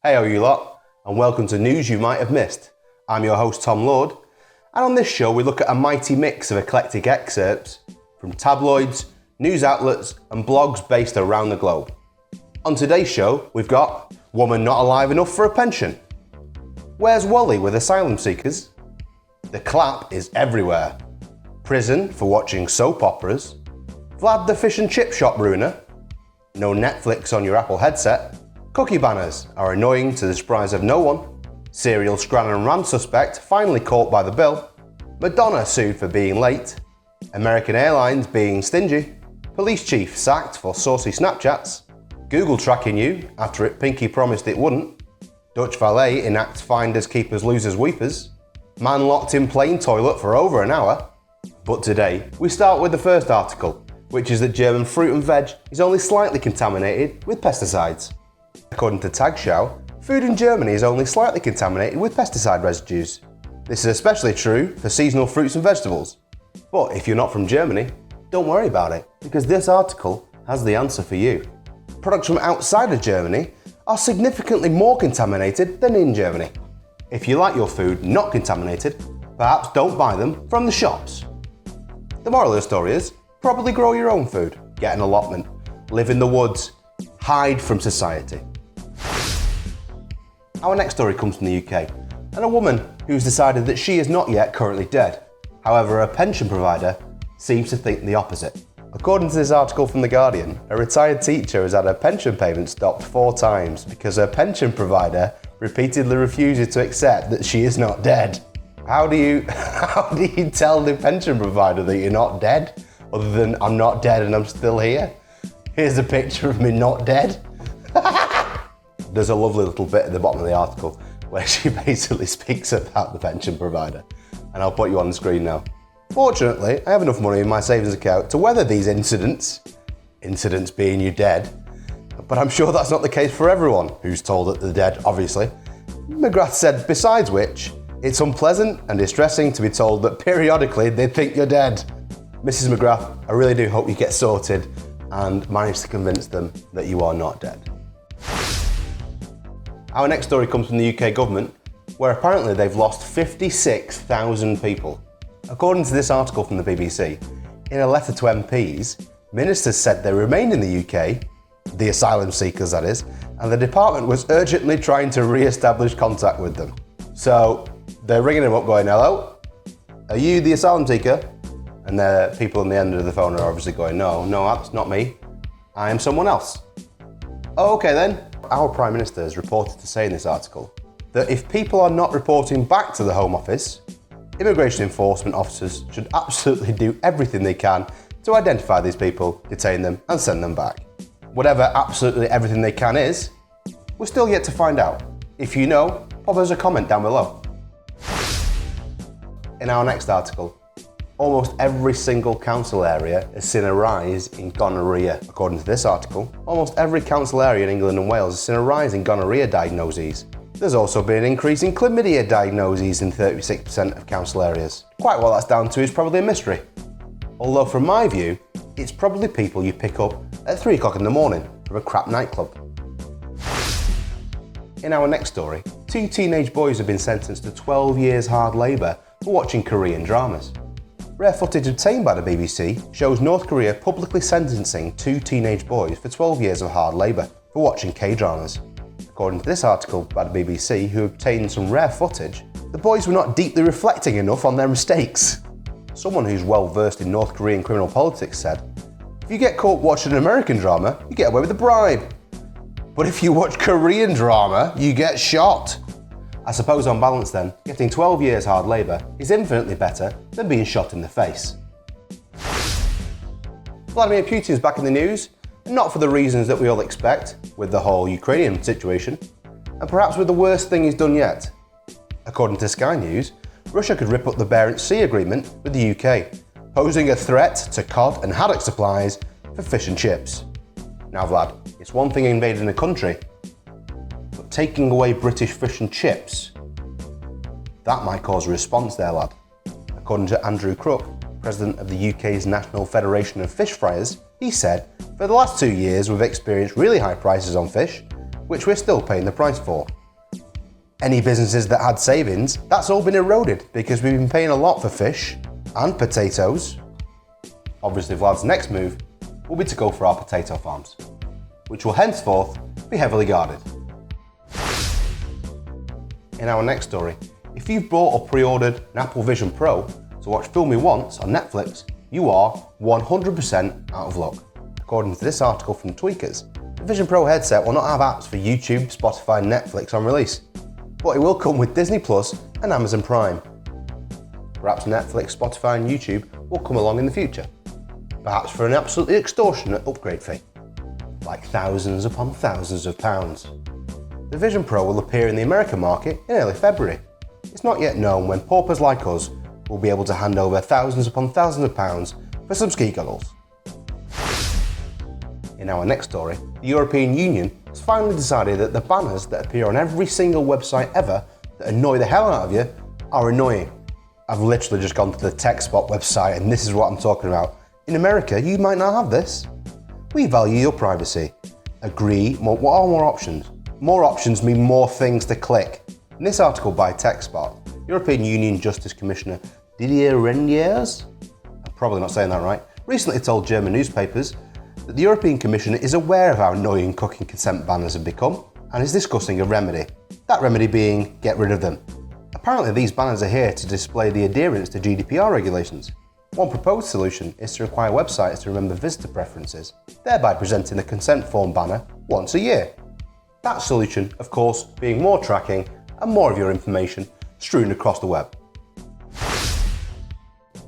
Hey you lot, and welcome to News You Might Have Missed. I'm your host Tom Lord, and on this show we look at a mighty mix of eclectic excerpts from tabloids, news outlets and blogs based around the globe. On today's show we've got Woman Not Alive Enough for a Pension, Where's Wally with Asylum Seekers, The Clap is Everywhere, Prison for Watching Soap Operas, Vlad the Fish and Chip Shop Ruiner, No Netflix on your Apple headset, Cookie banners are annoying to the surprise of no one, serial scran and ran suspect finally caught by the bill, Madonna sued for being late, American Airlines being stingy, police chief sacked for saucy Snapchats, Google tracking you after it pinky promised it wouldn't, Dutch Valet enacts finders keepers losers weepers, man locked in plain toilet for over an hour. But today we start with the first article, which is that German fruit and veg is only slightly contaminated with pesticides. According to Tagesschau, food in Germany is only slightly contaminated with pesticide residues. This is especially true for seasonal fruits and vegetables. But if you're not from Germany, don't worry about it, because this article has the answer for you. Products from outside of Germany are significantly more contaminated than in Germany. If you like your food not contaminated, perhaps don't buy them from the shops. The moral of the story is, probably grow your own food, get an allotment, live in the woods, hide from society. Our next story comes from the UK, and a woman who's decided that she is not yet currently dead. However, a pension provider seems to think the opposite. According to this article from The Guardian, a retired teacher has had her pension payment stopped 4 times because her pension provider repeatedly refuses to accept that she is not dead. How do you tell the pension provider that you're not dead? Other than, I'm not dead and I'm still here. Here's a picture of me not dead. There's a lovely little bit at the bottom of the article where she basically speaks about the pension provider. And I'll put you on the screen now. Fortunately, I have enough money in my savings account to weather these incidents being you dead. But I'm sure that's not the case for everyone who's told that they're dead, obviously. McGrath said, besides which, it's unpleasant and distressing to be told that periodically they think you're dead. Mrs. McGrath, I really do hope you get sorted and manage to convince them that you are not dead. Our next story comes from the UK government, where apparently they've lost 56,000 people. According to this article from the BBC, in a letter to MPs, ministers said they remained in the UK, the asylum seekers that is, and the department was urgently trying to re-establish contact with them. So they're ringing them up going, hello, are you the asylum seeker? And the people on the end of the phone are obviously going, no, that's not me. I am someone else. Oh, okay then. Our Prime Minister has reported to say in this article that if people are not reporting back to the Home Office, immigration enforcement officers should absolutely do everything they can to identify these people, detain them and send them back. Whatever absolutely everything they can is, we're still yet to find out. If you know, pop us a comment down below. In our next article, almost every single council area has seen a rise in gonorrhea. According to this article, almost every council area in England and Wales has seen a rise in gonorrhea diagnoses. There's also been an increase in chlamydia diagnoses in 36% of council areas. Quite what that's down to is probably a mystery. Although from my view, it's probably people you pick up at 3 o'clock in the morning from a crap nightclub. In our next story, 2 teenage boys have been sentenced to 12 years hard labour for watching Korean dramas. Rare footage obtained by the BBC shows North Korea publicly sentencing 2 teenage boys for 12 years of hard labour for watching K-dramas. According to this article by the BBC, who obtained some rare footage, the boys were not deeply reflecting enough on their mistakes. Someone who's well versed in North Korean criminal politics said, if you get caught watching an American drama, you get away with a bribe. But if you watch Korean drama, you get shot. I suppose on balance then, getting 12 years hard labour is infinitely better than being shot in the face. Vladimir Putin's back in the news, not for the reasons that we all expect, with the whole Ukrainian situation, and perhaps with the worst thing he's done yet. According to Sky News, Russia could rip up the Barents Sea Agreement with the UK, posing a threat to cod and haddock supplies for fish and chips. Now Vlad, it's one thing invading a country, but taking away British fish and chips, that might cause a response there, lad. According to Andrew Crook, president of the UK's National Federation of Fish Fryers, he said, for the last 2 years we've experienced really high prices on fish, which we're still paying the price for. Any businesses that had savings, that's all been eroded because we've been paying a lot for fish and potatoes. Obviously Vlad's next move will be to go for our potato farms, which will henceforth be heavily guarded. In our next story, if you've bought or pre-ordered an Apple Vision Pro to watch Film Me Once on Netflix, you are 100% out of luck. According to this article from Tweakers, the Vision Pro headset will not have apps for YouTube, Spotify and Netflix on release, but it will come with Disney Plus and Amazon Prime. Perhaps Netflix, Spotify and YouTube will come along in the future, perhaps for an absolutely extortionate upgrade fee, like thousands upon thousands of pounds. The Vision Pro will appear in the American market in early February. It's not yet known when paupers like us will be able to hand over thousands upon thousands of pounds for some ski goggles. In our next story, the European Union has finally decided that the banners that appear on every single website ever that annoy the hell out of you are annoying. I've literally just gone to the TechSpot website and this is what I'm talking about. In America, you might not have this. We value your privacy. Agree, what are more options? More options mean more things to click. In this article by TechSpot, European Union Justice Commissioner Didier Reynders, I'm probably not saying that right, recently told German newspapers that the European Commission is aware of how annoying cooking consent banners have become and is discussing a remedy. That remedy being get rid of them. Apparently these banners are here to display the adherence to GDPR regulations. One proposed solution is to require websites to remember visitor preferences, thereby presenting the consent form banner once a year. That solution, of course, being more tracking and more of your information strewn across the web.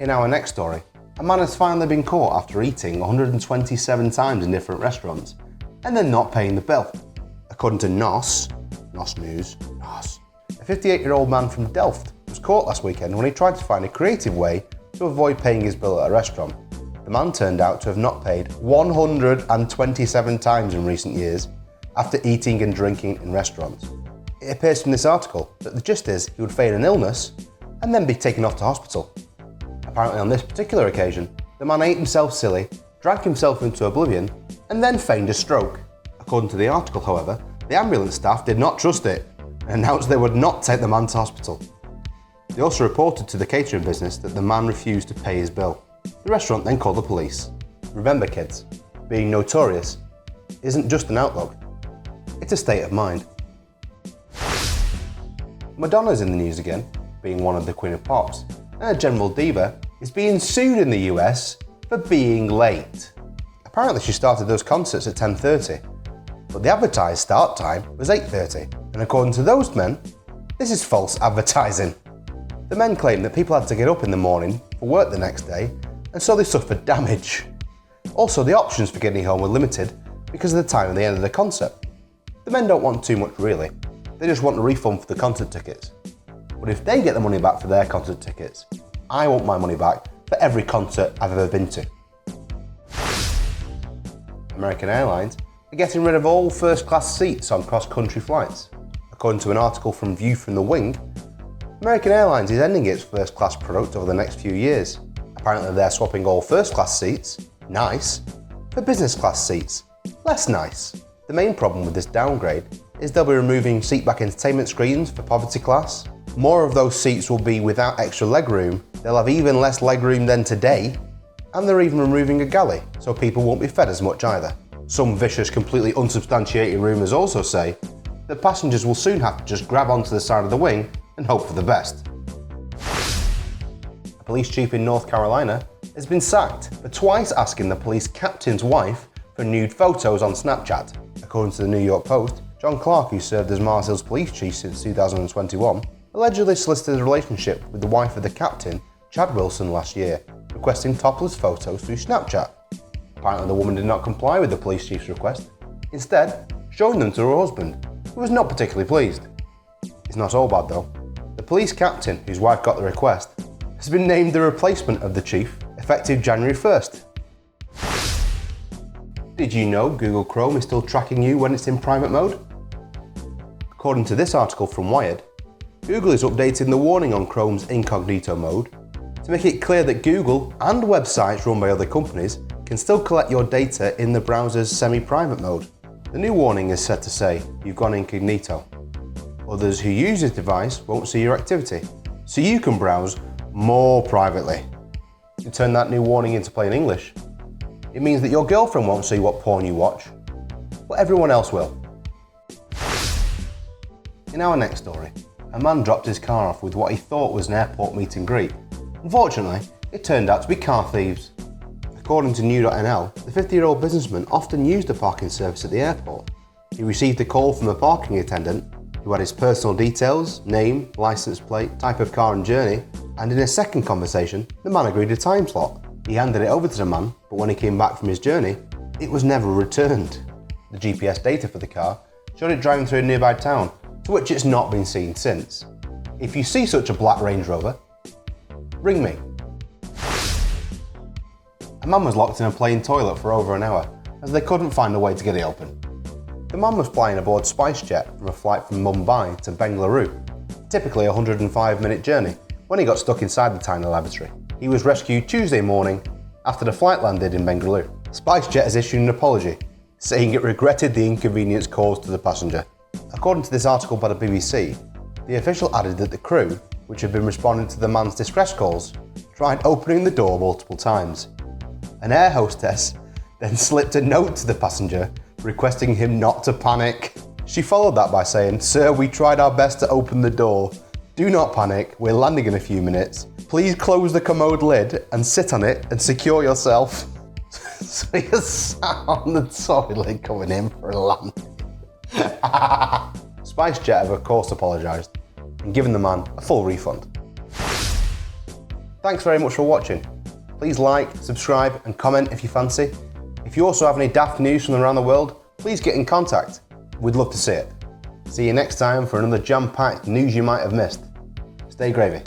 In our next story, a man has finally been caught after eating 127 times in different restaurants and then not paying the bill. According to NOS News, a 58-year-old man from Delft was caught last weekend when he tried to find a creative way to avoid paying his bill at a restaurant. The man turned out to have not paid 127 times in recent years after eating and drinking in restaurants. It appears from this article that the gist is he would feign an illness and then be taken off to hospital. Apparently on this particular occasion, the man ate himself silly, drank himself into oblivion, and then feigned a stroke. According to the article, however, the ambulance staff did not trust it and announced they would not take the man to hospital. They also reported to the catering business that the man refused to pay his bill. The restaurant then called the police. Remember kids, being notorious isn't just an outlook, it's a state of mind. Madonna's in the news again, being one of the Queen of Pops, and a general diva is being sued in the US for being late. Apparently she started those concerts at 10:30, but the advertised start time was 8:30, and according to those men, this is false advertising. The men claim that people had to get up in the morning for work the next day, and so they suffered damage. Also, the options for getting home were limited because of the time of the end of the concert. The men don't want too much really, they just want a refund for the concert tickets. But if they get the money back for their concert tickets, I want my money back for every concert I've ever been to. American Airlines are getting rid of all first-class seats on cross-country flights. According to an article from View from the Wing, American Airlines is ending its first-class product over the next few years. Apparently they're swapping all first-class seats, nice, for business-class seats, less nice. The main problem with this downgrade is they'll be removing seatback entertainment screens for poverty class. More of those seats will be without extra legroom, they'll have even less legroom than today, and they're even removing a galley, so people won't be fed as much either. Some vicious, completely unsubstantiated rumours also say that passengers will soon have to just grab onto the side of the wing and hope for the best. A police chief in North Carolina has been sacked for twice asking the police captain's wife for nude photos on Snapchat. According to the New York Post, John Clark, who served as Mars Hill's police chief since 2021, allegedly solicited a relationship with the wife of the captain, Chad Wilson, last year, requesting topless photos through Snapchat. Apparently the woman did not comply with the police chief's request, instead showing them to her husband, who was not particularly pleased. It's not all bad though. The police captain, whose wife got the request, has been named the replacement of the chief, effective January 1st. Did you know Google Chrome is still tracking you when it's in private mode? According to this article from Wired, Google is updating the warning on Chrome's incognito mode to make it clear that Google and websites run by other companies can still collect your data in the browser's semi-private mode. The new warning is said to say you've gone incognito. Others who use this device won't see your activity, so you can browse more privately. To turn that new warning into plain English, it means that your girlfriend won't see what porn you watch, but everyone else will. In our next story, a man dropped his car off with what he thought was an airport meet and greet. Unfortunately, it turned out to be car thieves. According to new.nl, the 50-year-old businessman often used the parking service at the airport. He received a call from a parking attendant who had his personal details, name, license plate, type of car and journey, and in a second conversation, the man agreed a time slot. He handed it over to the man, but when he came back from his journey, it was never returned. The GPS data for the car showed it driving through a nearby town, to which it's not been seen since. If you see such a black Range Rover, ring me. A man was locked in a plane toilet for over an hour as they couldn't find a way to get it open. The man was flying aboard SpiceJet from a flight from Mumbai to Bengaluru, typically a 105-minute journey, when he got stuck inside the tiny lavatory. He was rescued Tuesday morning after the flight landed in Bengaluru. SpiceJet has issued an apology, saying it regretted the inconvenience caused to the passenger. According to this article by the BBC, the official added that the crew, which had been responding to the man's distress calls, tried opening the door multiple times. An air hostess then slipped a note to the passenger requesting him not to panic. She followed that by saying, "Sir, we tried our best to open the door. Do not panic, we're landing in a few minutes. Please close the commode lid and sit on it and secure yourself." So you're sat on the toilet coming in for a land. SpiceJet have of course apologised and given the man a full refund. Thanks very much for watching. Please like, subscribe and comment if you fancy. If you also have any daft news from around the world, please get in contact. We'd love to see it. See you next time for another jam-packed news you might have missed. Stay gravy.